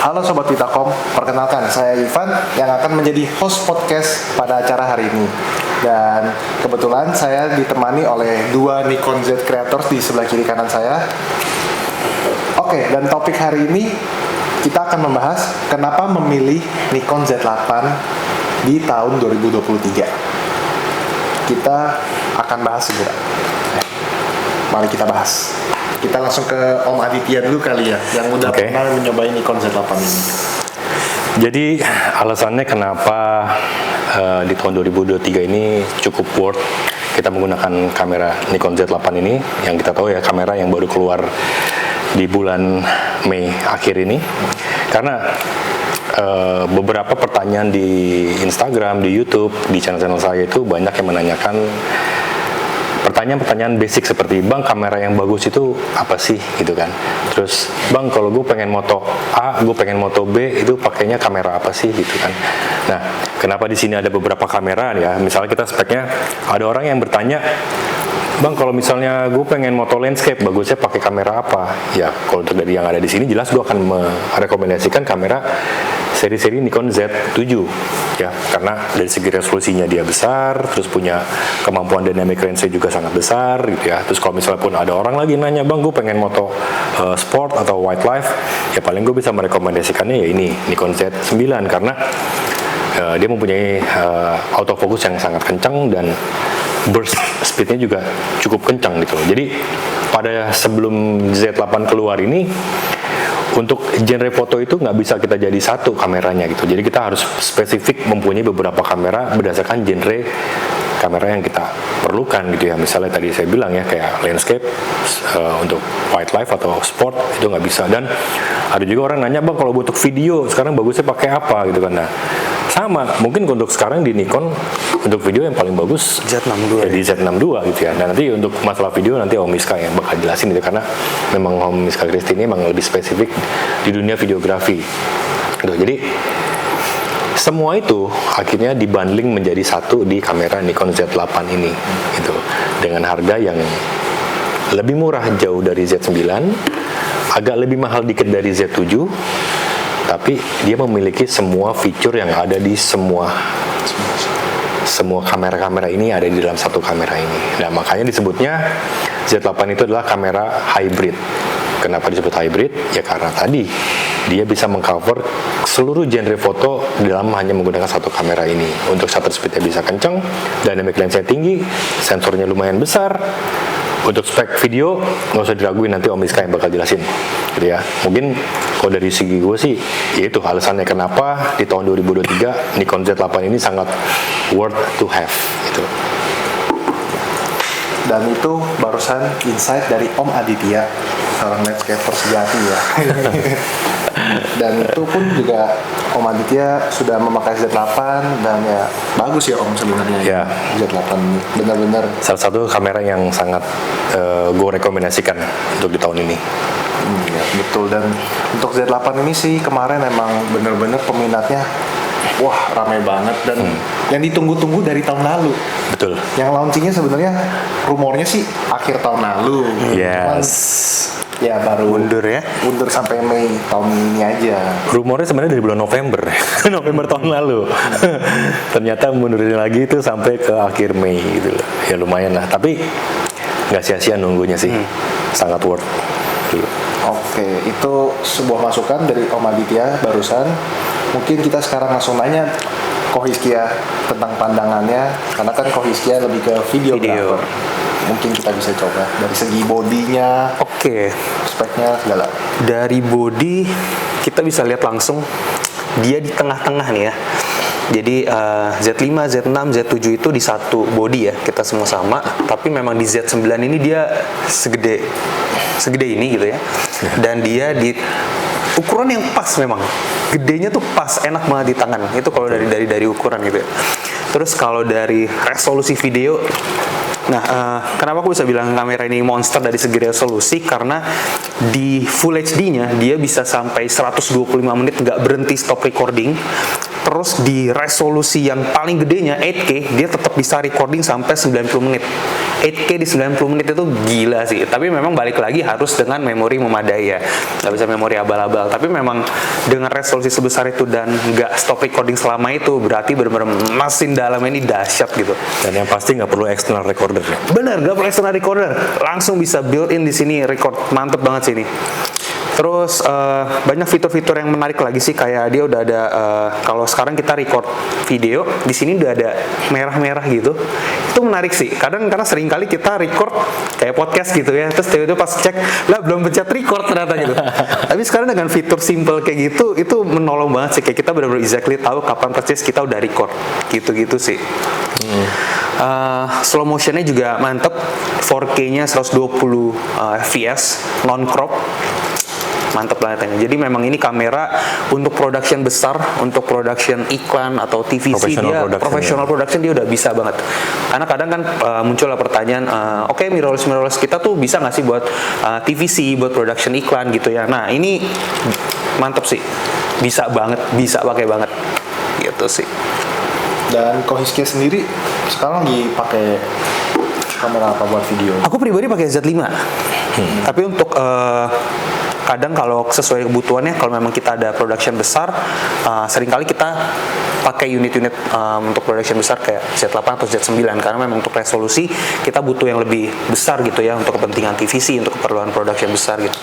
Halo Sobat Vitakom, perkenalkan saya Ivan yang akan menjadi host podcast pada acara hari ini. Dan kebetulan saya ditemani oleh dua Nikon Z Creators di sebelah kiri kanan saya. Oke, dan topik hari ini kita akan membahas kenapa memilih Nikon Z8 di tahun 2023. Kita akan bahas segera. Mari kita bahas. Kita langsung ke Om Aditya dulu kali ya, yang udah pernah mencobain Nikon Z8 ini. Jadi alasannya kenapa di tahun 2023 ini cukup worth kita menggunakan kamera Nikon Z8 ini, yang kita tahu ya kamera yang baru keluar di bulan Mei akhir ini. Karena beberapa pertanyaan di Instagram, di YouTube, di channel-channel saya itu banyak yang menanyakan pertanyaan-pertanyaan basic seperti, Bang, kamera yang bagus itu apa sih gitu kan. Terus, Bang, kalau gue pengen moto A, gue pengen moto B, itu pakainya kamera apa sih gitu kan. Nah, kenapa di sini ada beberapa kamera ya? Misalnya kita speknya, ada orang yang bertanya, Bang, kalau misalnya gue pengen moto landscape, bagusnya pakai kamera apa? Ya, kalau dari yang ada di sini jelas gue akan merekomendasikan kamera seri-seri Nikon Z7 ya, karena dari segi resolusinya dia besar, terus punya kemampuan dynamic range juga sangat besar gitu ya. Terus kalau misalnya pun ada orang lagi nanya, Bang, gue pengen moto sport atau wildlife, ya paling gue bisa merekomendasikannya ya ini Nikon Z9 karena dia mempunyai autofocus yang sangat kencang dan burst speednya juga cukup kencang gitu. Jadi pada sebelum Z8 keluar ini, untuk genre foto itu nggak bisa kita jadi satu kameranya gitu. Jadi kita harus spesifik mempunyai beberapa kamera berdasarkan genre kamera yang kita perlukan gitu ya. Misalnya tadi saya bilang ya kayak landscape untuk wildlife atau sport itu nggak bisa. Dan ada juga orang nanya, Bang, kalau untuk video sekarang bagusnya pakai apa gitu kan. Nah, sama mungkin untuk sekarang di Nikon untuk video yang paling bagus Z62 ya, di Z62 gitu ya. Dan nanti untuk masalah video nanti Om Miska yang bakal jelasin gitu, karena memang Om Miska Christy ini memang lebih spesifik di dunia videografi gitu. Jadi semua itu akhirnya dibundling menjadi satu di kamera Nikon Z8 ini gitu, dengan harga yang lebih murah jauh dari Z9, agak lebih mahal dikit dari Z7, tapi dia memiliki semua fitur yang ada di semua kamera-kamera ini ada di dalam satu kamera ini. Nah, makanya disebutnya Z8 itu adalah kamera hybrid. Kenapa disebut hybrid? Ya karena tadi dia bisa mengcover seluruh genre foto dalam hanya menggunakan satu kamera ini. Untuk shutter speednya bisa kencang, dynamic range-nya tinggi, sensornya lumayan besar. Untuk spek video nggak usah diraguin, nanti Om Miska yang bakal jelasin gitu ya. Mungkin kalau dari segi gue sih itu alasannya kenapa di tahun 2023 Nikon Z8 ini sangat worth to have gitu. Dan itu barusan insight dari Om Aditya, seorang landscaper sejati ya. Dan itu pun juga Om Aditya sudah memakai Z8 dan ya bagus ya Om sebenarnya ya. Z8 ini benar-benar salah satu kamera yang sangat gue rekomendasikan untuk di tahun ini. Ya, betul. Dan untuk Z8 ini sih kemarin emang benar-benar peminatnya wah ramai banget dan yang ditunggu-tunggu dari tahun lalu. Betul. Yang launchingnya sebenarnya rumornya sih akhir tahun lalu. Cuman, ya baru mundur sampai Mei tahun ini aja. Rumornya sebenarnya dari bulan November November tahun lalu. Ternyata mundurin lagi itu sampai ke akhir Mei gitu loh. Ya lumayan lah, tapi nggak sia-sia nunggunya sih. Sangat worth gitu. Oke, itu sebuah masukan dari Om Aditya barusan. Mungkin kita sekarang langsung nanya Kohiskia tentang pandangannya, karena kan Kohiskia lebih ke videographer. Mungkin kita bisa coba dari segi bodinya, speknya segala. Dari body kita bisa lihat langsung dia di tengah-tengah nih ya. Jadi Z5, Z6, Z7 itu di satu body ya, kita semua sama. Tapi memang di Z9 ini dia segede ini gitu ya. Dan dia di ukuran yang pas, memang gedenya tuh pas, enak banget di tangan. Itu kalau dari ukuran gitu ya. Terus kalau dari resolusi video, kenapa aku bisa bilang kamera ini monster dari segi resolusi? Karena di Full HD-nya dia bisa sampai 125 menit nggak berhenti stop recording. terus di resolusi yang paling gedenya 8K, dia tetap bisa recording sampai 90 menit. 8K di 90 menit itu gila sih. Tapi memang balik lagi harus dengan memori memadai ya. Nggak bisa memori abal-abal. Tapi memang dengan resolusi sebesar itu dan nggak stop recording selama itu, berarti benar-benar mesin dalamnya ini dahsyat gitu. Dan yang pasti nggak perlu external recorder ya. Bener, nggak perlu external recorder. Langsung bisa built-in di sini record. Mantep banget sih ini. Terus banyak fitur-fitur yang menarik lagi sih, kayak dia udah ada kalau sekarang kita record video di sini udah ada merah-merah gitu. Itu menarik sih. Kadang karena sering kali kita record kayak podcast gitu ya, terus tiba-tiba pas cek lah belum pencet record ternyata gitu. Tapi sekarang dengan fitur simple kayak gitu itu menolong banget sih, kayak kita benar-benar exactly tahu kapan persis kita udah record. Gitu-gitu sih. Slow motionnya juga mantep, 4K-nya 120 fps, non crop. Mantep banget ini. Jadi memang ini kamera untuk production besar, untuk production iklan atau TVC dia professional production dia udah bisa banget. Karena kadang kan muncul pertanyaan, oke, mirrorless kita tuh bisa nggak sih buat TVC, buat production iklan gitu ya. Nah ini mantep sih, bisa banget, bisa pakai banget, gitu sih. Dan Kohiskia sendiri sekarang lagi pakai kamera apa buat video? Aku pribadi pakai Z5. Tapi untuk kadang kalau sesuai kebutuhannya, kalau memang kita ada production besar, seringkali kita pakai unit-unit untuk production besar kayak Z8 atau Z9, karena memang untuk resolusi kita butuh yang lebih besar gitu ya, untuk kepentingan TVC, untuk keperluan production besar gitu.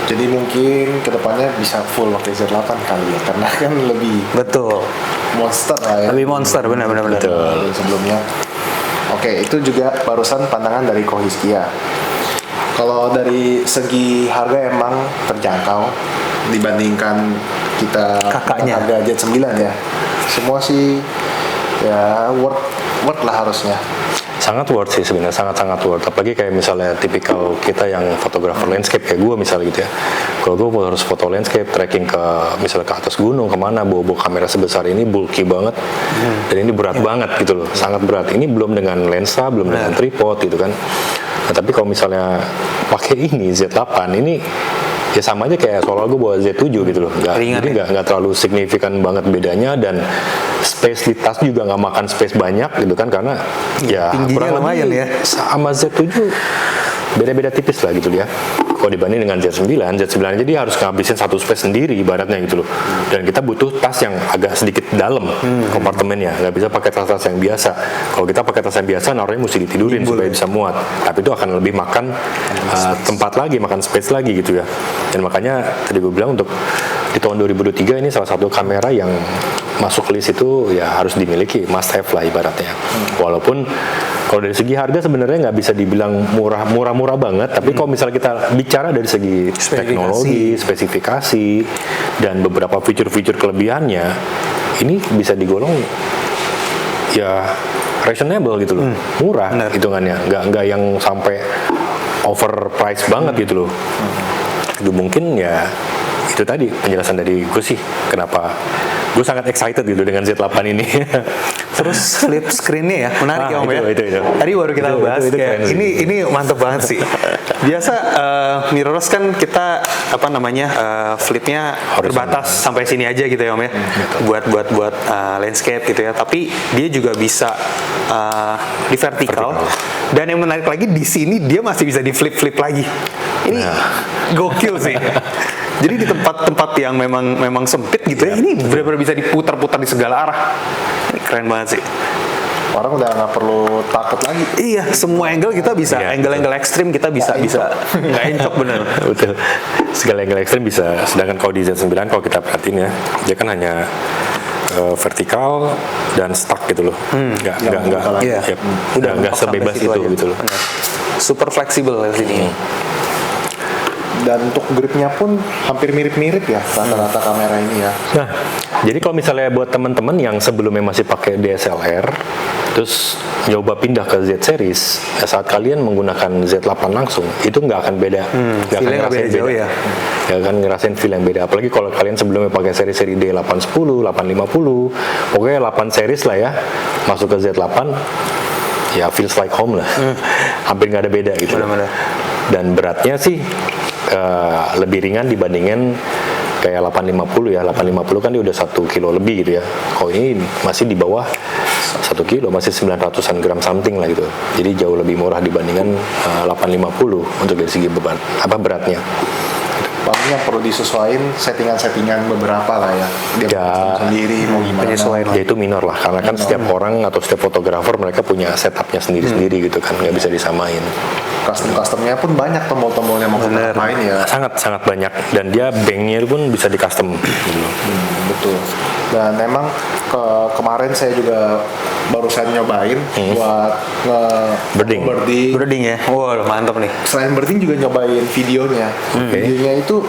Jadi mungkin kedepannya bisa full pakai Z8 kali ya, karena kan lebih Betul. monster lah ya. Lebih monster, benar-benar. Betul. Sebelumnya. Oke, itu juga barusan pandangan dari Kohiskia. Kalau dari segi harga emang terjangkau dibandingkan kita Kakaknya. harga Z9 ya. Semua sih ya worth lah harusnya. Sangat worth sih sebenarnya, sangat-sangat worth. Apalagi kayak misalnya tipikal kita yang fotografer landscape kayak gue misalnya gitu ya. Kalau gue harus foto landscape, tracking ke misalnya ke atas gunung kemana, bawa kamera sebesar ini bulky banget, dan ini berat banget gitu loh, sangat berat. Ini belum dengan lensa, belum dengan tripod gitu kan. Nah, tapi kalau misalnya pakai ini Z8 ini ya sama aja kayak soal gue bawa Z7 gitu loh, jadi nggak terlalu signifikan banget bedanya, dan space di tas juga nggak makan space banyak gitu kan, karena ya tingginya lumayan ya, sama Z7 beda-beda tipis lah gitu ya. Kalau dibanding dengan Z9 aja dia harus ngabisin satu space sendiri ibaratnya gitu loh. Dan kita butuh tas yang agak sedikit dalam kompartemennya, nggak bisa pakai tas-tas yang biasa. Kalau kita pakai tas yang biasa, naruhnya mesti ditidurin supaya bisa muat. Tapi itu akan lebih makan tempat lagi, makan space lagi gitu ya. Dan makanya tadi gue bilang untuk di tahun 2023 ini salah satu kamera yang masuk list itu ya harus dimiliki, must have lah ibaratnya. Walaupun kalau dari segi harga sebenarnya nggak bisa dibilang murah banget, tapi kalau misalnya kita bicara dari segi teknologi, spesifikasi, dan beberapa fitur-fitur kelebihannya, ini bisa digolong ya reasonable gitu loh, murah hitungannya, nggak yang sampai overpriced banget gitu loh. Itu mungkin ya itu tadi penjelasan dari gue sih kenapa gue sangat excited gitu dengan Z8 ini. Terus flip screen-nya ya, menarik ya Om ya. Itu. Tadi baru kita bahas kayak ini mantep banget sih. Biasa mirrorless kan kita flipnya terbatas sampai sini aja gitu ya Om ya. Buat landscape gitu ya. Tapi dia juga bisa di vertikal. Dan yang menarik lagi di sini dia masih bisa di flip lagi. Ini gokil sih. Jadi di tempat-tempat yang memang sempit gitu ya, ini benar-benar bisa diputar-putar di segala arah. Ini keren banget sih. Orang udah nggak perlu takut lagi. Iya, semua angle kita bisa, angle-angle ekstrim kita bisa nggak encok bener. Betul. Segala angle ekstrim bisa. Sedangkan kalau di Z9 kalau kita perhatiin ya, dia kan hanya vertikal dan stuck gitu loh. Nggak sebebas itu gitu loh. Super fleksibel di sini. Dan untuk gripnya pun hampir mirip-mirip ya rata-rata kamera ini ya. Nah, jadi kalau misalnya buat teman-teman yang sebelumnya masih pakai DSLR, terus nyoba pindah ke Z series, ya saat kalian menggunakan Z8 langsung, itu nggak akan beda, nggak akan ngerasain beda. Ya. Nggak akan ngerasain feel yang beda. Apalagi kalau kalian sebelumnya pakai seri-seri D810, 850, pokoknya 8 series lah ya, masuk ke Z8, ya feels like home lah, hampir nggak ada beda gitu. Benar-benar. Dan beratnya sih lebih ringan dibandingin kayak 850 ya, 850 kan dia udah 1 kilo lebih gitu ya. Kalau ini masih di bawah 1 kilo, masih 900-an gram something lah gitu. Jadi jauh lebih murah dibandingkan 850 untuk dari segi beban beratnya. Paling yang perlu disesuaikan settingan-settingan beberapa lah ya. Dia Ya, sendiri mau gimana. penyesuaian. Ya itu minor lah, karena kan setiap orang atau setiap fotografer mereka punya setupnya sendiri-sendiri gitu kan, nggak bisa disamain. Custom-customnya pun banyak, tombol-tombolnya mau kita main ya. Sangat banyak, dan dia banknya pun bisa di custom gitu. Betul. Dan memang kemarin saya juga barusan nyobain buat Birding. Birding ya. Wow, mantap nih. Selain birding juga nyobain videonya. Videonya itu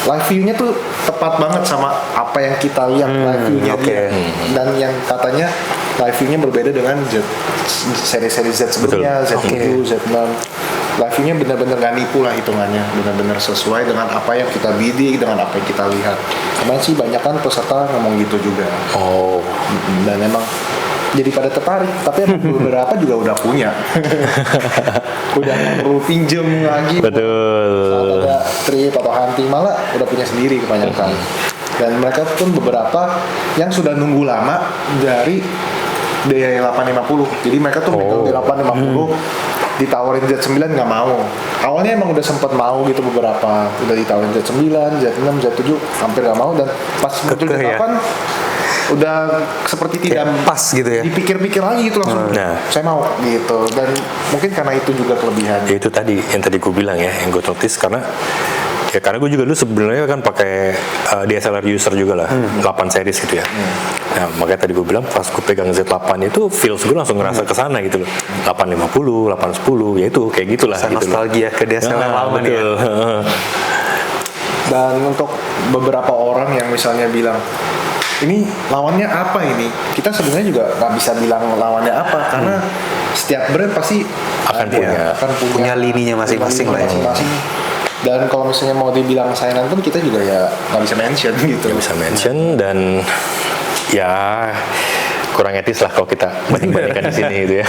live view-nya tuh tepat banget sama apa yang kita lihat live view-nya dia. Dan yang katanya live view-nya berbeda dengan seri-seri Z sebelumnya, Z7, Z6. Live view-nya benar-benar gak nipu lah hitungannya, benar-benar sesuai dengan apa yang kita bidik, dengan apa yang kita lihat. Karena sih banyak kan peserta ngomong gitu juga. Oh, Dan emang jadi pada tertarik, tapi emang beberapa juga udah punya. Udah nggak perlu pinjem lagi. betul. Saat ada trip atau hunting malah udah punya sendiri kebanyakan. Dan mereka pun beberapa yang sudah nunggu lama dari D850. Jadi mereka tuh megang D850 ditawarin Z9 nggak mau. Awalnya emang udah sempet mau gitu beberapa, udah ditawarin Z9, Z6, Z7 hampir nggak mau, dan pas muncul Kekeh ya? Z8 udah seperti tidak pas gitu ya. dipikir-pikir lagi gitu langsung. Nah. Saya mau gitu, dan mungkin karena itu juga kelebihan. Ya itu tadi yang tadi gue bilang ya, yang gue notice karena gue juga dulu sebenarnya kan pakai DSLR user juga lah, 8 series gitu ya. Nah, makanya tadi gue bilang pas gue pegang Z8 itu feels gue langsung ngerasa kesana gitu loh. 850, 810, ya itu kayak gitulah. Saya gitu loh. nostalgia ke DSLR lama nih ya. Betul. Dan untuk beberapa orang yang misalnya bilang, ini lawannya apa ini? Kita sebenarnya juga nggak bisa bilang lawannya apa, karena setiap brand pasti Akan ada, punya lininya masing-masing lah ya. masing-masing. Dan kalau misalnya mau dibilang saingan pun kita juga ya nggak bisa mention gitu. Nggak bisa mention, dan ya kurang etis lah kalau kita banding-bandingkan di sini gitu ya.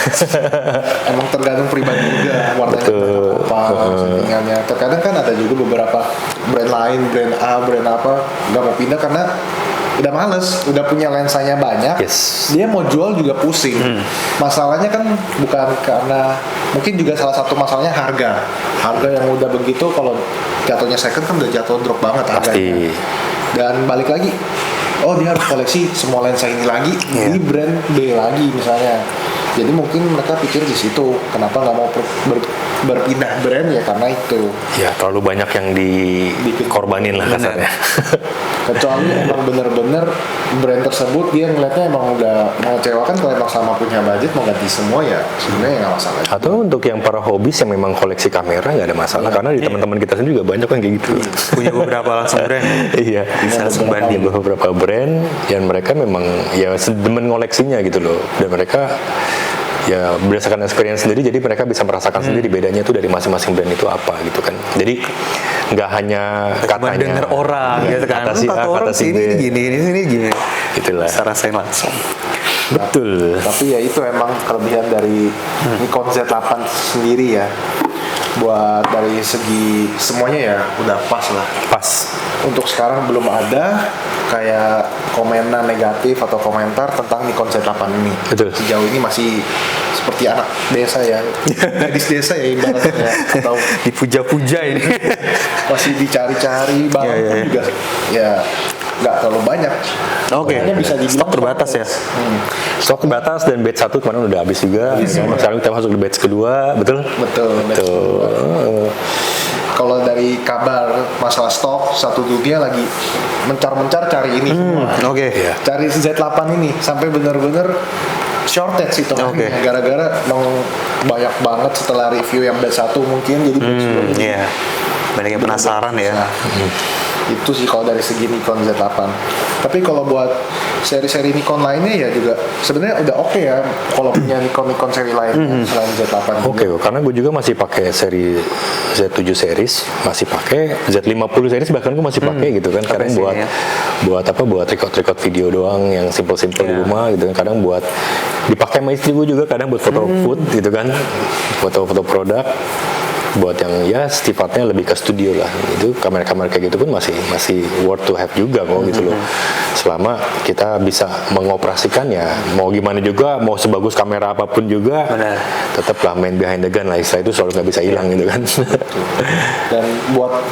Emang tergantung pribadi juga warnanya Betul. apa, settingannya. Terkadang kan ada juga beberapa brand lain, brand A, brand apa nggak mau pindah karena udah males, udah punya lensanya banyak. Yes. Dia mau jual juga pusing. Masalahnya kan bukan karena, mungkin juga salah satu masalahnya harga. Harga yang udah begitu, kalau jatuhnya second kan udah jatuh drop banget harganya. Pasti. Dan balik lagi, oh dia harus koleksi semua lensa ini lagi di brand B lagi misalnya. Jadi mungkin mereka pikir di situ, kenapa nggak mau berpindah brand ya karena itu. Ya terlalu banyak yang dikorbanin lah kasarnya. Kecuali emang bener-bener brand tersebut dia ngeliatnya emang udah mengecewakan, kalau emang sama punya budget mau ganti semua ya sebenarnya nggak masalah. Atau untuk yang para hobis yang memang koleksi kamera nggak ada masalah, karena di teman-teman kita sendiri juga banyak kan kayak gitu. Punya beberapa langsung brand. Iya, Bisa langsung banding. beberapa brand yang mereka memang ya demen ngoleksinya gitu loh, dan mereka ya berdasarkan experience sendiri, jadi mereka bisa merasakan sendiri bedanya itu dari masing-masing brand itu apa gitu kan. Jadi nggak hanya Cuma katanya denger orang gitu kan. kata si A, kata si B, ini gini, ini sini gini. itulah. Bisa rasain langsung. Betul. Tapi ya itu emang kelebihan dari Nikon Z8 sendiri ya. Buat dari segi semuanya ya udah pas lah. Pas. Untuk sekarang belum ada kayak komenan negatif atau komentar tentang Nikon Z8 ini. Betul. Sejauh ini masih seperti anak desa ya, gadis desa ya ibaratnya ya. Atau Dipuja-puja ini. masih dicari-cari barang Iya, pun iya. juga ya nggak terlalu banyak. Oke. Makanya bisa dibilang Stok terbatas ya. Stok terbatas, dan batch 1 kemarin udah habis juga. Ya kan? Sekarang kita masuk di batch kedua, betul? Betul. Kalau dari kabar masalah stok, satu dunia lagi mencar-mencar cari ini semua. Oke. Iya. Cari Z8 ini sampai bener-bener shortage itu Oke. gara-gara emang banyak banget setelah review yang batch 1 mungkin jadi batch 2 jadi Iya. Banyak yang penasaran ya. Nah, itu sih kalau dari segi Nikon Z8. Tapi kalau buat seri-seri Nikon lainnya ya juga sebenarnya udah oke ya kalau punya Nikon seri lainnya selain Z8 Oke, karena gue juga masih pakai seri Z7 series, masih pakai Z50 series, bahkan gue masih pakai gitu kan. Kadang sih, buat ya. buat record video doang yang simple-simple di Iya. rumah gitu kan. Kadang buat dipakai sama istri gue juga, kadang buat foto food gitu kan, foto-foto produk. buat yang ya sifatnya lebih ke studio lah. Itu kamera-kamera kayak gitu pun masih worth to have juga kok gitu loh. Selama kita bisa mengoperasikannya, mau gimana juga, mau sebagus kamera apapun juga, tetaplah main behind the gun lah. Istilah itu selalu nggak bisa hilang gitu kan. Dan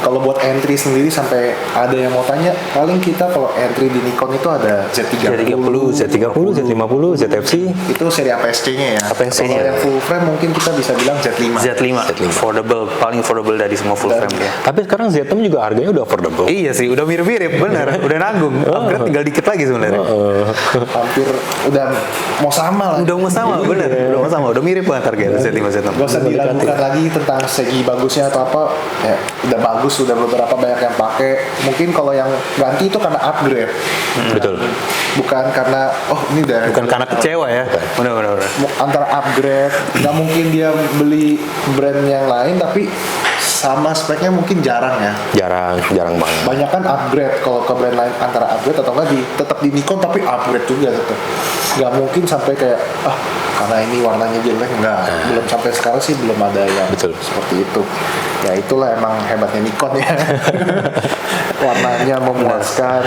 kalau buat entry sendiri sampai ada yang mau tanya, paling kita kalau entry di Nikon itu ada Z30, Z50, ZFC. itu seri APS-C-nya ya. APS-C-nya. Kalau yang full frame mungkin kita bisa bilang Z5. Z5, affordable, paling affordable dari semua full frame ya. Tapi sekarang Z6 juga harganya udah affordable. Iya sih, udah mirip-mirip, benar. Udah nanggung. Upgrade tinggal dikit lagi sebenarnya. Hampir udah mau sama lah. Udah mau sama, benar. Udah mau sama, udah mirip banget harganya Z5, Z6. Gak usah diragukan lagi tentang segi bagusnya atau apa, ya udah bagus, udah beberapa banyak yang pakai. Mungkin kalau yang ganti itu karena upgrade. Betul. Bukan karena ini udah Bukan karena kecewa ya. Benar. antara upgrade, nggak mungkin dia beli brand yang lain tapi sama speknya mungkin jarang ya. Jarang banget. Banyak kan upgrade kalau ke brand lain, antara upgrade atau enggak tetap di Nikon tapi upgrade juga tetap. Nggak mungkin sampai kayak karena ini warnanya jelek, enggak. Belum sampai sekarang sih belum ada yang Betul. seperti itu. Ya itulah emang hebatnya Nikon ya. Warnanya memuaskan.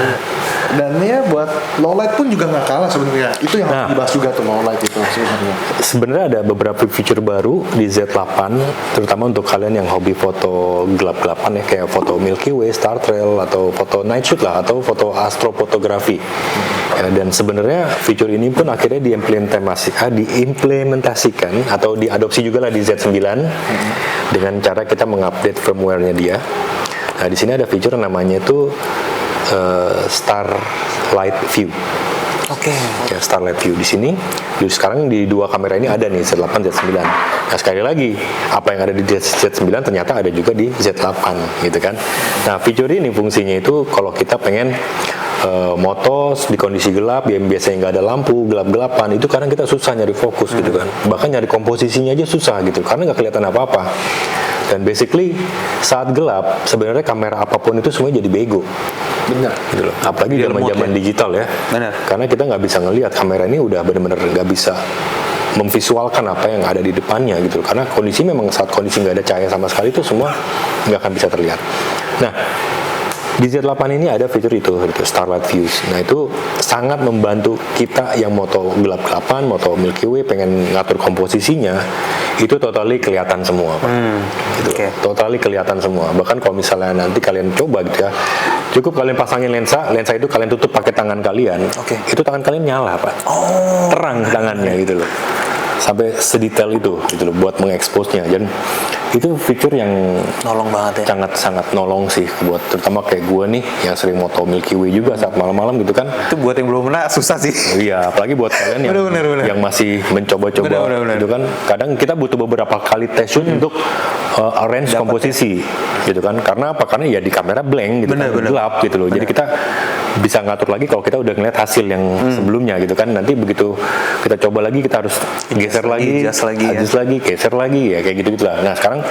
Dan ya buat low light pun juga nggak kalah sebenarnya. Itu yang harus dibahas juga tuh low light itu sebenarnya. Sebenarnya ada beberapa fitur baru di Z8, terutama untuk kalian yang hobi foto gelap-gelapan ya, kayak foto Milky Way, Star Trail, atau foto night shoot lah, atau foto astrofotografi. Ya, dan sebenarnya fitur ini pun akhirnya diimplementasikan atau diadopsi juga lah di Z9 dengan cara kita mengupdate firmware-nya dia. Nah, di sini ada fitur yang namanya itu Starlight View. Oke. Ya, Starlight View di sini. Sekarang di dua kamera ini ada nih, Z8, Z9. Nah, sekali lagi, apa yang ada di Z9 ternyata ada juga di Z8 gitu kan. Nah, fitur ini fungsinya itu kalau kita pengen moto di kondisi gelap, yang biasanya nggak ada lampu, gelap-gelapan, itu kadang kita susah nyari fokus gitu kan. Bahkan nyari komposisinya aja susah gitu, karena nggak kelihatan apa-apa. Dan basically saat gelap, sebenarnya kamera apapun itu semuanya jadi bego. Bener. Gitu loh. Apalagi zaman-zaman digital ya. Benar. Karena kita nggak bisa ngelihat, kamera ini udah benar-benar nggak bisa memvisualkan apa yang ada di depannya gitu. Karena kondisi memang saat kondisi nggak ada cahaya sama sekali itu semua nggak akan bisa terlihat. Nah, di Z8 ini ada fitur itu Starlight Views. Nah, itu sangat membantu kita yang moto gelap-gelapan, moto Milky Way, pengen ngatur komposisinya, itu totally kelihatan semua, Pak. Gitu. Totally kelihatan semua. Bahkan kalau misalnya nanti kalian coba gitu ya, cukup kalian pasangin lensa itu kalian tutup pakai tangan kalian, itu tangan kalian nyala, Pak. Terang tangannya gitu loh. Sampai sedetail itu gitu loh buat mengekspos-nya. Dan itu fitur yang Nolong banget ya. sangat nolong sih buat terutama kayak gue nih yang sering moto Milky Way juga saat malam-malam gitu kan. Itu buat yang belum pernah susah sih. Iya, apalagi buat kalian yang Bener. yang masih mencoba-coba gitu kan. Kadang kita butuh beberapa kali test shoot untuk arrange komposisi gitu kan. Karena apa? Karena ya di kamera blank gitu kan, gelap gitu loh. Jadi kita bisa ngatur lagi kalau kita udah ngeliat hasil yang sebelumnya gitu kan. Nanti begitu kita coba lagi kita harus geser lagi, adjust lagi, geser lagi ya kayak gitu lah. Nah, sekarang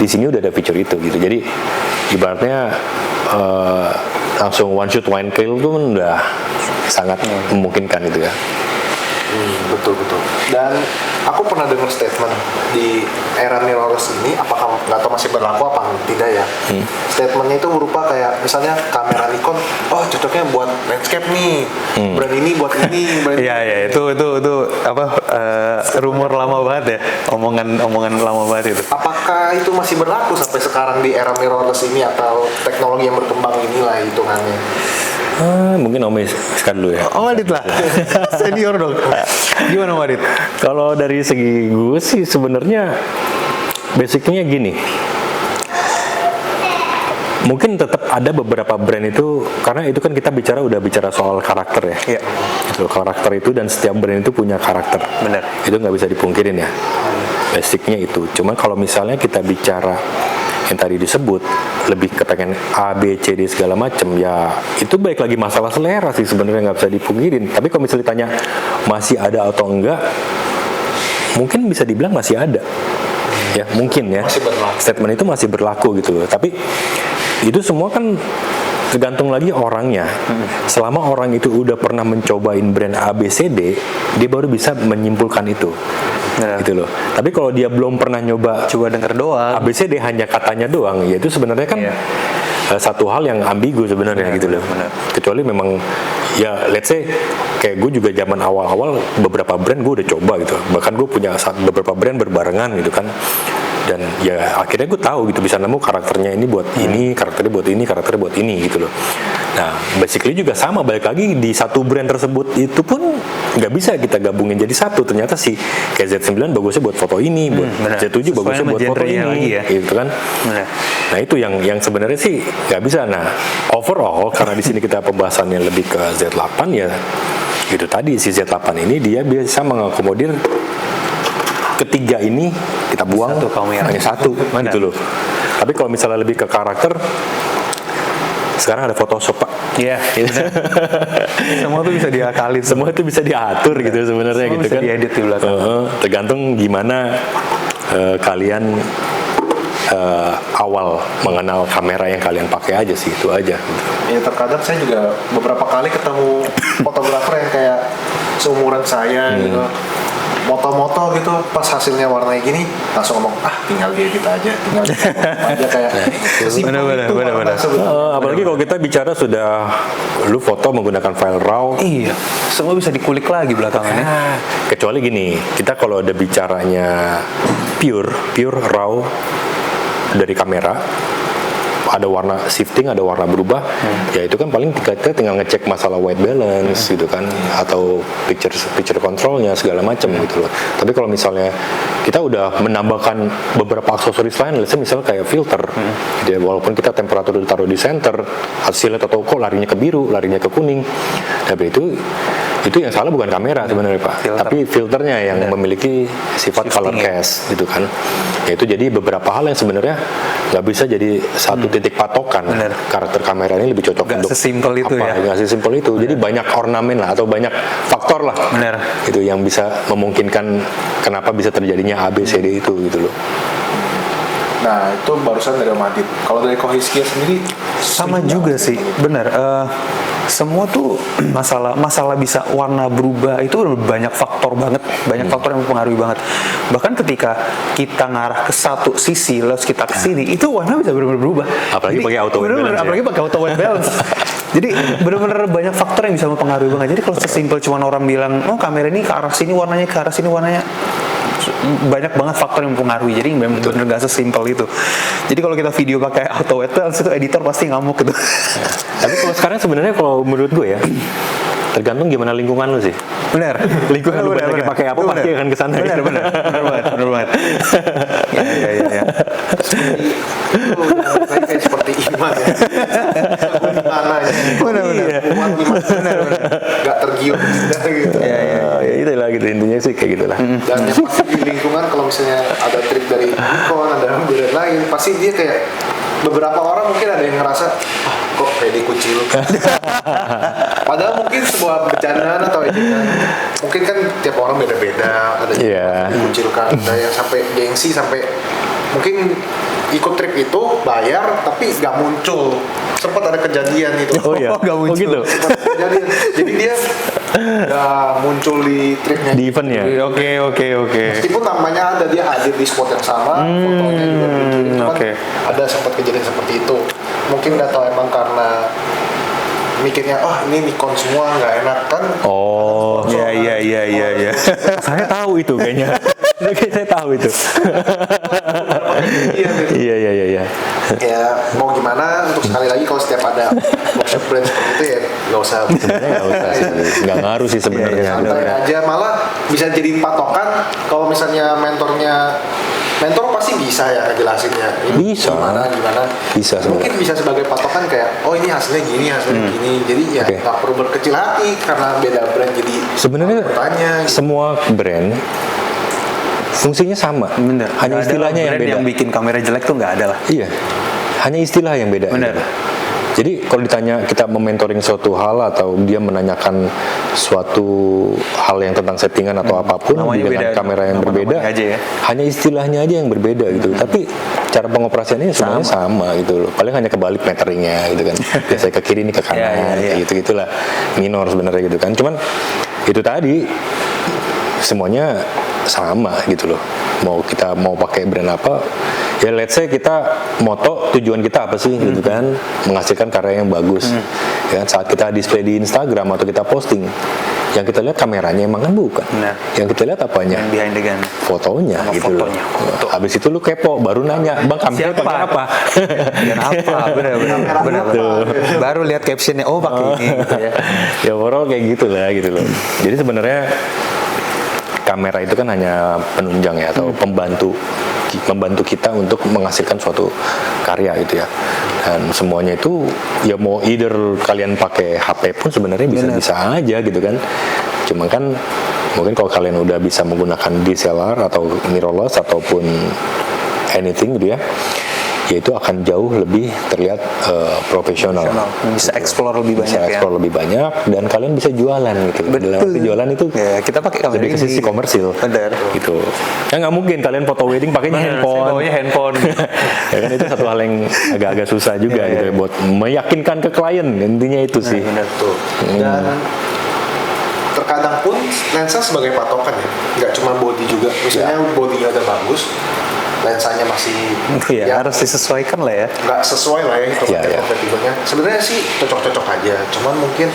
di sini udah ada fitur itu gitu. Jadi ibaratnya langsung one shot one kill tuh udah sangat memungkinkan gitu ya. Betul. Dan aku pernah dengar statement di era mirrorless ini, apakah nggak tahu masih berlaku apa tidak ya? Statementnya itu berupa kayak misalnya kamera Nikon, cocoknya buat landscape nih, brand ini buat ini, brand Iya, itu apa rumor lama banget ya, omongan lama banget itu. Apakah itu masih berlaku sampai sekarang di era mirrorless ini atau teknologi yang berkembang inilah hitungannya? Mungkin Om Iska dulu ya. Om Adit lah, senior dong. Gimana Om Adit? Kalau dari segi gue sih sebenarnya basicnya gini. Mungkin tetap ada beberapa brand itu, karena itu kan kita udah bicara soal karakter ya. Iya. Itu karakter itu, dan setiap brand itu punya karakter. Benar. Itu nggak bisa dipungkirin ya. Basicnya itu. Cuman kalau misalnya kita bicara yang tadi disebut lebih kepengen A, B, C, D segala macam, ya itu baik lagi masalah selera sih sebenarnya, nggak bisa dipungkirin. Tapi kalau misalnya ditanya masih ada atau enggak, mungkin bisa dibilang masih ada. Ya mungkin ya. Masih berlaku. Statement itu masih berlaku gitu loh. Tapi itu semua kan tergantung lagi orangnya. Selama orang itu udah pernah mencobain brand ABCD, dia baru bisa menyimpulkan itu. Gitu loh. Tapi kalau dia belum pernah nyoba, Coba denger doang. ABCD hanya katanya doang, ya itu sebenarnya kan satu hal yang ambigu sebenarnya gitu loh. Kecuali memang ya let's say kayak gue juga zaman awal-awal beberapa brand gue udah coba gitu. Bahkan gue punya beberapa brand berbarengan gitu kan. Dan ya akhirnya gue tahu gitu, bisa nemu karakternya ini buat ini, karakternya buat ini, karakternya buat ini gitu loh. Nah basically juga sama, balik lagi di satu brand tersebut itu pun nggak bisa kita gabungin jadi satu. Ternyata si kayak Z9 bagusnya buat foto ini, buat Z7 Sesuai bagusnya sama buat foto genrenya ini lagi ya. gitu kan. Nah itu yang sebenarnya sih nggak bisa. Nah overall karena di sini kita pembahasannya lebih ke Z8 ya itu tadi, si Z8 ini dia bisa mengakomodir ketiga ini kita buang Satu kamera. hanya satu gitu loh. Tapi kalau misalnya lebih ke karakter, sekarang ada Photoshop Pak. Iya. Semua tuh bisa diakalin. Semua itu bisa diatur gitu sebenarnya Semua gitu bisa kan. diedit di belakang. Tergantung gimana kalian awal mengenal kamera yang kalian pakai aja sih, itu aja. Ya terkadang saya juga beberapa kali ketemu fotografer yang kayak seumuran saya gitu, moto-moto gitu, pas hasilnya warnanya gini langsung ngomong tinggal diedit aja, tinggal aja kayak sesimpel Bener, itu bener. malah sebetulnya. Apalagi kalau kita bicara sudah lu foto menggunakan file RAW. Iya, semua bisa dikulik lagi belakangannya. Kecuali gini, kita kalau ada bicaranya pure RAW dari kamera, ada warna shifting, ada warna berubah, ya itu kan paling kita tinggal ngecek masalah white balance gitu kan, atau picture controlnya segala macam gitu loh. Tapi kalau misalnya kita udah menambahkan beberapa aksesoris lain, misalnya kayak filter, jadi walaupun kita temperatur ditaruh di center, hasilnya atau kok larinya ke biru, larinya ke kuning, tapi itu yang salah bukan kamera sebenarnya Pak, tapi filternya yang memiliki sifat color cast gitu kan. Ya itu jadi beberapa hal yang sebenarnya nggak bisa jadi satu titik patokan. Karakter kamera ini lebih cocok untuk sesimpel itu apa, ya. nggak sesimpel itu. Jadi banyak ornamen lah atau banyak faktor lah. Itu yang bisa memungkinkan kenapa bisa terjadinya ABCD itu gitu loh. Nah itu barusan dari Om Adit. Kalau dari Kohiskia sendiri Sama juga sih, benar. Semua tuh masalah bisa warna berubah itu udah banyak faktor banget, banyak faktor yang mempengaruhi banget. Bahkan ketika kita ngarah ke satu sisi, lalu kita ke sini, itu warna bisa benar-benar berubah. Apalagi pakai auto white balance. Apalagi pakai auto white balance. Jadi benar-benar banyak faktor yang bisa mempengaruhi banget. Jadi kalau sesimpel cuma orang bilang, oh kamera ini ke arah sini warnanya, ke arah sini warnanya, banyak banget faktor yang mempengaruhi. Jadi memang benar gak sesimpel itu. Jadi kalau kita video pakai auto white balance itu editor pasti ngamuk gitu. Tapi kalau sekarang sebenarnya kalau menurut gue ya, tergantung gimana lingkungan lu sih. Benar. Lingkungan lu banyak pakai apa pasti akan kesana. Benar banget. Iya. kayak seperti iman ya. Gimana ya? Benar. Gak tergiur gitu. Ya itulah gitu intinya sih kayak gitulah. Dan yang pasti di lingkungan kalau misalnya ada trik dari Nikon, ada brand lain, pasti dia kayak beberapa orang mungkin ada yang ngerasa kok kayak dikucilkan. Padahal mungkin sebuah bercandaan atau ejekan. Mungkin kan tiap orang beda-beda, ada yang dikucilkan, ada yang sampai gengsi sampai mungkin ikut trip itu bayar tapi nggak muncul. Sempat ada kejadian itu. Oh iya. Nggak muncul. Oh gitu. Sempat kejadian. Jadi dia nggak muncul di tripnya. Di eventnya. Oke. Meskipun namanya ada, dia hadir di spot yang sama, fotonya juga dikirim, cuman ada sempat kejadian seperti itu. Mungkin nggak tahu emang karena mikirnya, ini Nikon semua nggak enak kan? Oh, Iya. saya tahu itu kayaknya. Saya tahu itu. Iya. Ya mau gimana, untuk sekali lagi kalau setiap ada workshop brand seperti itu ya nggak usah. Sebenarnya nggak usah sih, nggak ngaruh sih sebenarnya. Santai aja, malah bisa jadi patokan kalau misalnya mentor pasti bisa ya ngejelasinnya. Ini Bisa. Gimana. Bisa sebenarnya. Mungkin bisa sebagai patokan kayak, ini hasilnya gini, gini. Jadi ya nggak perlu berkecil hati karena beda brand jadi. Sebenarnya bertanya. semua brand fungsinya sama. Bener. Hanya istilahnya yang beda. Yang bikin kamera jelek tuh nggak ada lah. Iya. Hanya istilah yang beda. Bener. Jadi kalau ditanya kita mementoring suatu hal atau dia menanyakan suatu hal yang tentang settingan atau apapun Namanya dengan beda, kamera yang nama-namanya berbeda, aja ya. hanya istilahnya aja yang berbeda gitu. Tapi cara pengoperasiannya sebenarnya sama gitu loh. Paling hanya kebalik meteringnya gitu kan. Biasanya ke kiri ini ke kanan, Ya. gitu-gitulah. Minor sebenarnya gitu kan. Cuman itu tadi semuanya sama gitu loh. Mau kita mau pakai brand apa, ya let's say kita moto tujuan kita apa sih gitu kan, menghasilkan karya yang bagus. Ya saat kita display di Instagram atau kita posting, yang kita lihat kameranya emang kan bukan. Nah. Yang kita lihat apanya? Yang behind the gun. Fotonya Sama gitu fotonya. loh. Betul. Habis itu lu kepo, baru nanya, "Bang, kamera pakai apa?" Dan apa? Benar. Baru lihat captionnya, oh pakai ini gitu ya. Ya overall kayak gitulah gitu loh. Jadi sebenarnya kamera itu kan hanya penunjang ya atau membantu kita untuk menghasilkan suatu karya gitu ya. Dan semuanya itu ya mau either kalian pakai HP pun sebenarnya bisa-bisa aja gitu kan. Cuma kan mungkin kalau kalian udah bisa menggunakan DSLR atau mirrorless ataupun anything gitu ya, itu akan jauh lebih terlihat profesional. Bisa explore lebih Bisa banyak ya. explore lebih banyak dan kalian bisa jualan gitu. Dalam arti jualan itu Ya, kita pakai kamera lebih ke ini. sisi komersil. Benar. Gitu. Ya nggak mungkin kalian foto wedding pakainya handphone. Saya bawanya handphone. Ya kan itu satu hal yang agak-agak susah juga gitu ya, buat meyakinkan ke klien, intinya itu sih. Benar tuh. Dan terkadang pun lensa sebagai patokan ya, nggak cuma body juga. Misalnya bodinya udah bagus, lensanya masih Iya, harus disesuaikan lah ya. nggak sesuai lah ya itu Iya, iya. kompatibelnya. Sebenarnya sih cocok-cocok aja, cuman mungkin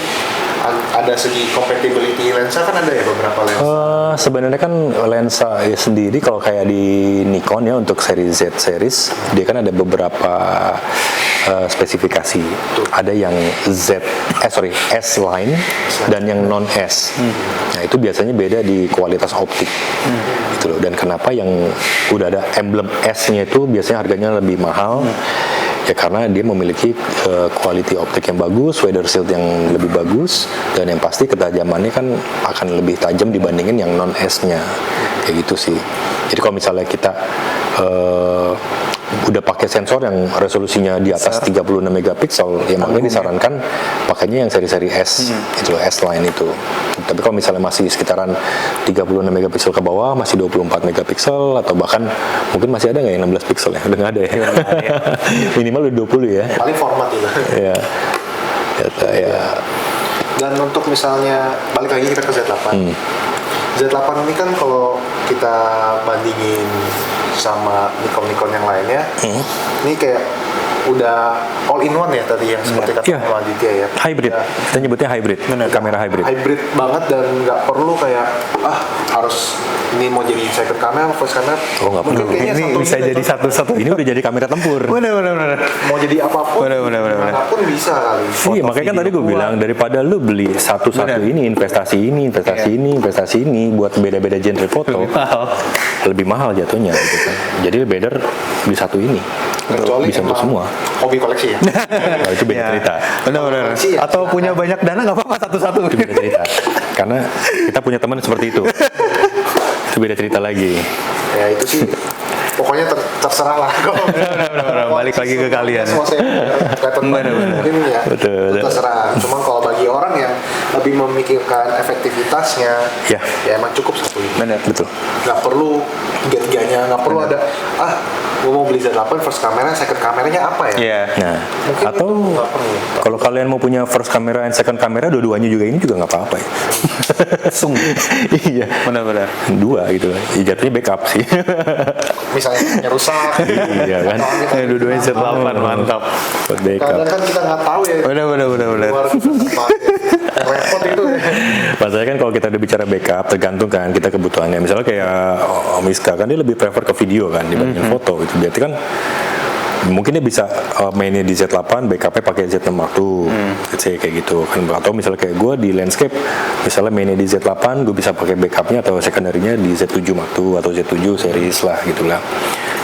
ada segi compatibility lensa kan ada ya beberapa lensa. Sebenarnya kan lensa ya sendiri kalau kayak di Nikon ya untuk seri Z series dia kan ada beberapa spesifikasi. Ada yang S line dan yang non S. Nah itu biasanya beda di kualitas optik. Gitu loh. Dan kenapa yang udah ada emblem S-nya itu biasanya harganya lebih mahal? Ya karena dia memiliki quality optik yang bagus, weather shield yang lebih bagus, dan yang pasti ketajamannya kan akan lebih tajam dibandingin yang non S-nya. Kayak gitu sih. Jadi kalau misalnya kita udah pakai sensor yang resolusinya di atas 36 megapiksel, ya makanya disarankan pakainya yang seri-seri S, itu loh, S line itu. Tapi kalau misalnya masih sekitaran 36 megapiksel ke bawah, masih 24 megapiksel atau bahkan mungkin masih ada nggak yang 16 piksel ya? Udah nggak ada ya. Minimal udah 20 ya. Paling format itu. Ya. Ya. Dan untuk misalnya balik lagi kita ke Z8. Z8 ini kan kalau kita bandingin sama Nikon yang lainnya, ini kayak udah all in one ya tadi yang seperti kata Iya. Mas Aditya ya. Hybrid. Ya, Kita nyebutnya hybrid. Kamera hybrid. hybrid banget dan nggak perlu kayak harus ini mau jadi second camera, first camera. Oh, nggak Mungkin perlu. kayaknya Ini satu bisa ini jadi cocok. satu-satu. Ini udah jadi kamera tempur. Benar. Mau jadi apapun, Bener. apapun bisa kali. Iya, makanya kan tadi gue bilang daripada lu beli satu-satu Bener. ini investasi ini buat beda-beda genre foto lebih mahal jatuhnya gitu kan. Jadi better beli satu ini. Kecuali Bisa untuk semua. emang hobi koleksi ya. Nah, itu beda cerita. Benar. Iya. Atau punya banyak dana nggak apa-apa satu-satu. Itu beda cerita. Karena kita punya teman seperti itu. Itu beda cerita lagi. Ya itu sih pokoknya terserah lah. Benar. Balik lagi ke kalian. Semua saya Bener. mungkin ya Betul. itu terserah. Cuma kalau bagi orang yang lebih memikirkan efektivitasnya, Ya. ya emang cukup satu ini. Benar. Betul. Nggak perlu tiga-tiganya, nggak perlu ada gue mau beli Z8 first kamera, second kameranya apa ya? Iya. Nah, Mungkin atau itu nggak perlu. kalau kalian mau punya first camera and second camera, dua-duanya juga ini juga nggak apa-apa ya. Iya. Benar. Dua gitu. Ya, jatuhnya backup sih. Misalnya rusak. Iya kan. Dua-duanya Z8 mantap. Buat backup. Kadang kan kita nggak tahu ya. Benar. Luar repot itu. Masalahnya kan kalau kita udah bicara backup, tergantung kan kita kebutuhannya. Misalnya kayak Om Iska kan dia lebih prefer ke video kan dibandingin foto. Itu berarti kan mungkin dia bisa mainnya di Z8, backupnya pakai Z6 Mark II, kayak gitu kan. Atau misalnya kayak gue di landscape, misalnya mainnya di Z8, gue bisa pakai backupnya atau secondary-nya di Z7 Mark II atau Z7 series lah gitulah.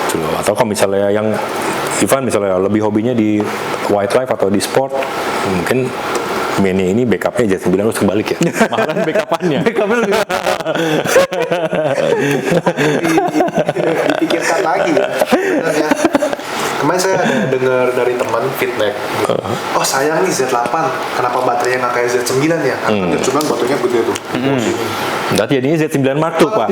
Gitu loh. Atau kalau misalnya yang Ivan misalnya lebih hobinya di wildlife atau di sport, mungkin mainnya ini backupnya Z9 harus kebalik ya. Mahalan backupannya. Dipikirkan lagi ya. Sebenarnya. Kemarin saya ada dengar dari teman feedback. Oh sayang nih Z8, kenapa baterainya nggak kayak Z9 ya? Karena Z9 baterainya gede tuh. Berarti jadinya Z9 Mark II, Pak.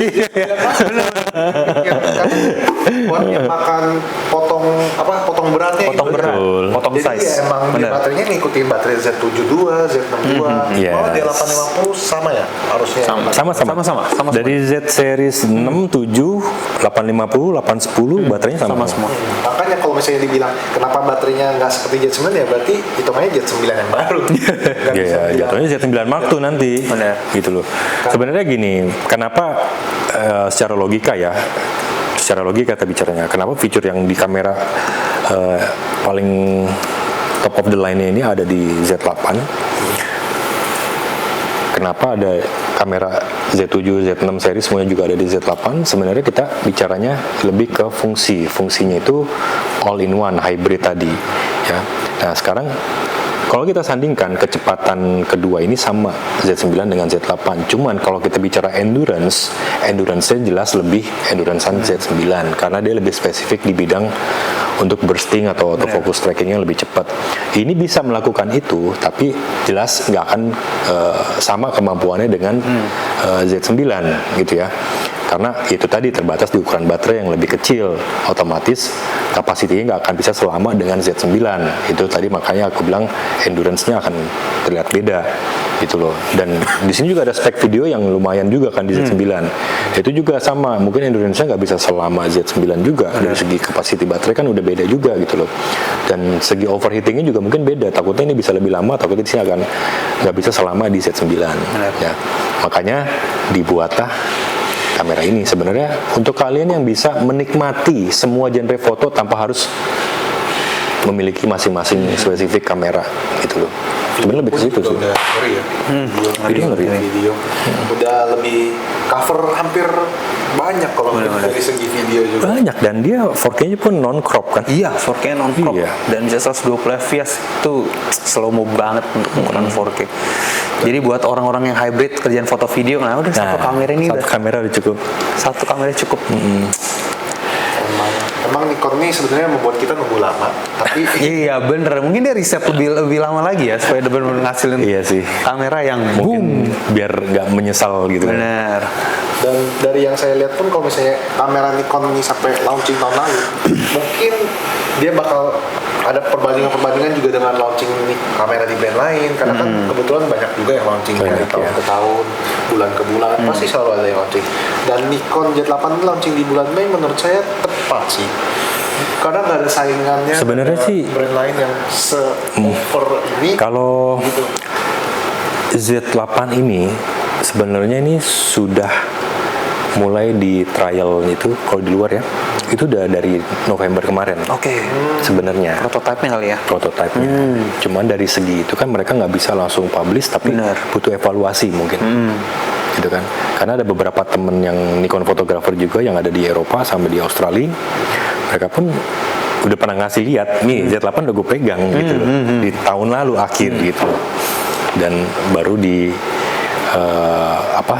Buat yang makan potong beratnya Potong itu. berat, Betul. potong Jadi size. ya emang dia Bener. baterainya ngikutin baterai Z72, Z62. Yes. Oh, D850 sama ya harusnya. Sama-sama. Dari Z series 6, 7, 850, 810 baterainya sama, Sama semua. Makanya kalau misalnya dibilang kenapa baterainya nggak seperti Z9 ya berarti hitungannya Z9 yang baru. Nggak bisa Ya, bilang. jatuhnya Z9 Mark II nanti. Benar. Gitu loh. Sebenarnya gini, kenapa secara logika ya, secara logika kita bicaranya, kenapa fitur yang di kamera paling top of the line-nya ini ada di Z8? Kenapa ada kamera Z7, Z6 seri semuanya juga ada di Z8? Sebenarnya kita bicaranya lebih ke fungsi. Fungsinya itu all in one, hybrid tadi. Ya. Nah sekarang kalau kita sandingkan kecepatan kedua ini sama Z9 dengan Z8. Cuman kalau kita bicara endurance-nya jelas lebih endurancean Z9 karena dia lebih spesifik di bidang untuk bursting atau focus trackingnya lebih cepat. Ini bisa melakukan itu, tapi jelas nggak akan sama kemampuannya dengan Z9 gitu ya. Karena itu tadi terbatas di ukuran baterai yang lebih kecil, otomatis kapasitinya nggak akan bisa selama dengan Z9. Itu tadi makanya aku bilang endurance-nya akan terlihat beda gitu loh. Dan di sini juga ada spek video yang lumayan juga kan di Z9. Itu juga sama, mungkin endurance-nya nggak bisa selama Z9 juga. Dari segi kapasiti baterai kan udah beda juga gitu loh. Dan segi overheatingnya juga mungkin beda. Takutnya ini bisa lebih lama, takutnya di sini akan nggak bisa selama di Z9. Ya. Makanya dibuatlah kamera ini sebenarnya untuk kalian yang bisa menikmati semua genre foto tanpa harus memiliki masing-masing spesifik kamera gitu loh. Sebenarnya lebih ke situ sih. Udah ngeri ya. Video ngeri. Video. Udah lebih cover hampir banyak kalau dari segi video juga. Banyak dan dia 4K-nya pun non crop kan. Iya, 4K non crop Iya. dan bisa 120 fps itu slow mo banget untuk ukuran 4K. Jadi buat orang-orang yang hybrid kerjaan foto video, nah udah satu kamera ini satu udah kamera udah cukup. satu kamera cukup. Emang Nikon ini sebenarnya membuat kita nunggu lama, tapi Iya bener, mungkin dia riset lebih lama lagi ya supaya benar-benar ngasilin Iya sih. kamera yang Mungkin biar nggak menyesal gitu kan. bener. dan dari yang saya lihat pun kalau misalnya kamera Nikon ini sampai launching tahun lalu, mungkin dia bakal ada perbandingan juga dengan launching kamera di brand lain karena kan kebetulan banyak juga yang launching dari Banyak, tahun ya. ke tahun, bulan ke bulan pasti selalu ada yang launching. Dan Nikon Z8 ini launching di bulan Mei menurut saya tepat sih. Karena nggak ada saingannya. Sebenarnya dengan sih brand lain yang se-over ini. kalau gitu. Z8 ini sebenarnya ini sudah mulai di trial itu kalau di luar ya itu udah dari November kemarin Oke. sebenarnya Prototipe-nya kali ya. prototipe-nya. Cuman dari segi itu kan mereka nggak bisa langsung publish tapi Benar. butuh evaluasi mungkin gitu kan karena ada beberapa temen yang Nikon fotografer juga yang ada di Eropa sama di Australia mereka pun udah pernah ngasih lihat nih Z8 udah gue pegang gitu loh di tahun lalu akhir gitu dan baru di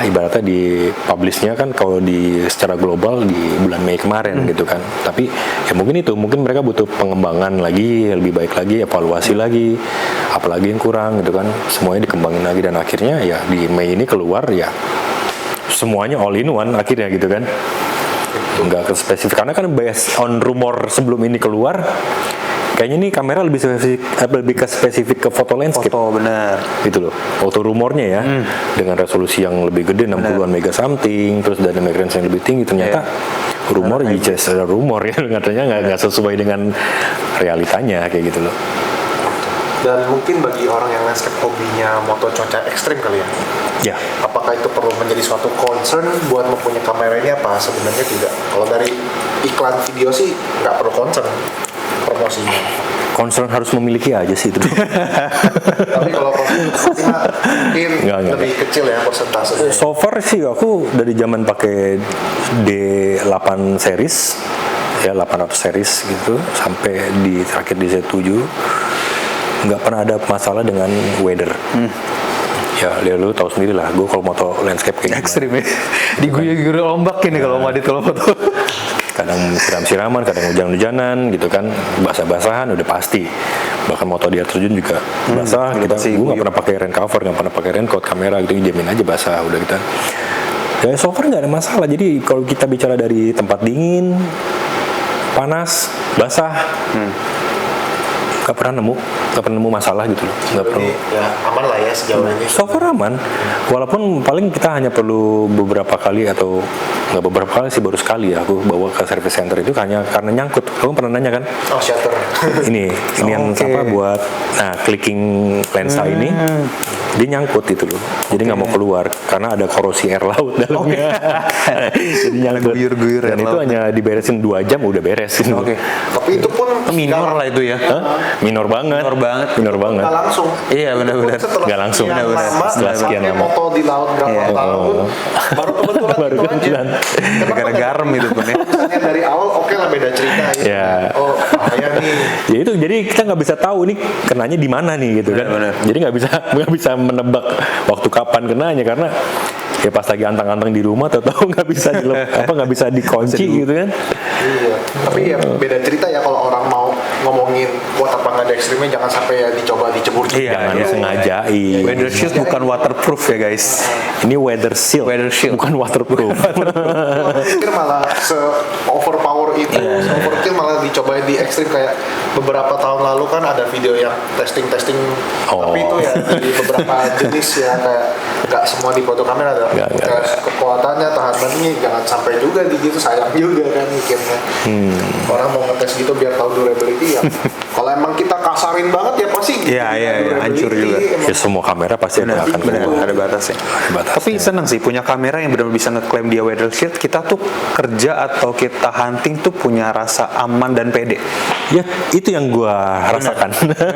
ibaratnya di publishnya kan kalau di secara global di bulan Mei kemarin gitu kan tapi ya mungkin mereka butuh pengembangan lagi lebih baik lagi evaluasi lagi apalagi yang kurang gitu kan semuanya dikembangin lagi dan akhirnya ya di Mei ini keluar ya semuanya all in one akhirnya gitu kan nggak ke spesifik karena kan based on rumor sebelum ini keluar kayaknya nih kamera lebih ke spesifik ke foto landscape Foto bener. gitu loh foto rumornya ya dengan resolusi yang lebih gede 60-an mega something terus dynamic range yang lebih tinggi ternyata rumor just ada rumor ya katanya nggak sesuai dengan realitanya kayak gitu loh. Dan mungkin bagi orang yang landscape hobinya moto cuaca ekstrim kali ya. Ya, Apakah itu perlu menjadi suatu concern buat mempunyai kamera ini apa? Sebenarnya tidak. Kalau dari iklan video sih nggak perlu concern promosinya. concern harus memiliki aja sih itu. Tapi kalau promosinya mungkin Nggak. lebih kecil ya persentasenya. So far sih aku dari zaman pakai D8 series ya 800 series gitu sampai di terakhir di Z7 nggak pernah ada masalah dengan weather. Ya, lu tahu sendiri lah, gue kalau moto landscape kayak gimana. Ekstrim ya. Diguyur-guyur ombak ini kalau Madit kalau foto. kadang siram-siraman, kadang hujan-hujanan gitu kan, basah-basahan udah pasti. Bahkan motor di air terjun juga basah. Gue nggak pernah pakai rain cover, nggak pernah pakai raincoat, kamera gitu jamin aja basah udah kita. Ya so far nggak ada masalah. Jadi kalau kita bicara dari tempat dingin, panas, basah, nggak pernah nemu masalah gitu loh. Nggak perlu. Ya aman lah ya sejauh ini. So far aman, walaupun paling kita hanya perlu beberapa kali atau nggak beberapa kali sih, baru sekali ya aku bawa ke service center itu hanya karena nyangkut. Kamu pernah nanya kan? Oh, shutter. ini yang apa buat clicking lensa ini dia nyangkut itu loh. Jadi nggak mau keluar karena ada korosi air laut dalamnya. Jadi nyangkut. Guyur-guyur Dan air itu laut. hanya diberesin 2 jam udah beres. Oke. Tapi itu pun Minor lah itu ya. Hah? Minor banget. Minor banget. nggak langsung. Iya, benar-benar. Setelah Nggak langsung. sekian Benar-benar. lama, Setelah sekian pakai lama. moto di laut berapa Iya. tahun, baru kebetulan Baru itu aja. kebetulan. Gara-gara garam itu pun ya. Misalnya dari awal oke lah beda cerita gitu. Ya. Oh bahaya nih. Ya itu, jadi kita nggak bisa tahu ini kenanya di mana nih gitu kan. Benar-benar. Jadi nggak bisa menebak waktu kapan kenanya karena ya pas lagi antang-antang di rumah tahu nggak bisa nggak bisa dikunci gitu kan. Iya. Tapi ya beda cerita ya kalau orang mau ngomongin kuat apa nggak ada ekstrimnya, jangan sampai ya dicoba dicebur. Iya, Jangan iya. sengajain. Weather shield bukan waterproof ya guys. Ini weather shield, Weather shield. bukan waterproof. Aku pikir malah se overpower itu, se overkill malah dicobain di ekstrim kayak beberapa tahun lalu kan ada video yang testing Oh. tapi itu ya di beberapa jenis ya kayak nggak semua di foto kamera ada Nggak. tes kekuatannya, tahanannya, jangan sampai juga di gitu, sayang juga kan mikirnya. Orang mau ngetes gitu biar tahu durability ya. Kalau emang kita kasarin banget ya pasti Iya, iya, hancur juga. Ya semua kamera pasti Benar, akan benar, keluar. ada batasnya. batasnya. Tapi senang sih punya kamera yang benar-benar bisa ngeklaim dia weather shield. Kita tuh kerja atau kita hunting tuh punya rasa aman dan pede. Ya itu yang gua rasakan. Kita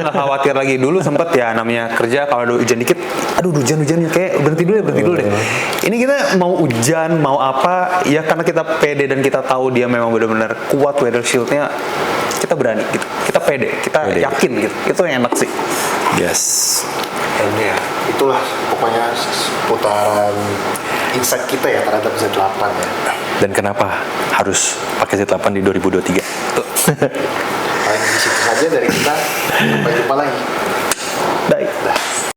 nggak khawatir lagi. Dulu sempet ya namanya kerja kalau ada hujan dikit, aduh hujannya kayak berhenti dulu deh. Ini kita mau hujan mau apa ya karena kita pede dan kita tahu dia memang benar-benar kuat weather shieldnya, kita berani gitu. Kita pede, kita Pede. yakin gitu. Itu yang enak sih. Yes. ini ya itulah pokoknya putaran insight kita ya terhadap Z8 ya. Dan kenapa harus pakai Z8 di 2023? Paling di situ saja dari kita, sampai jumpa lagi. Baik.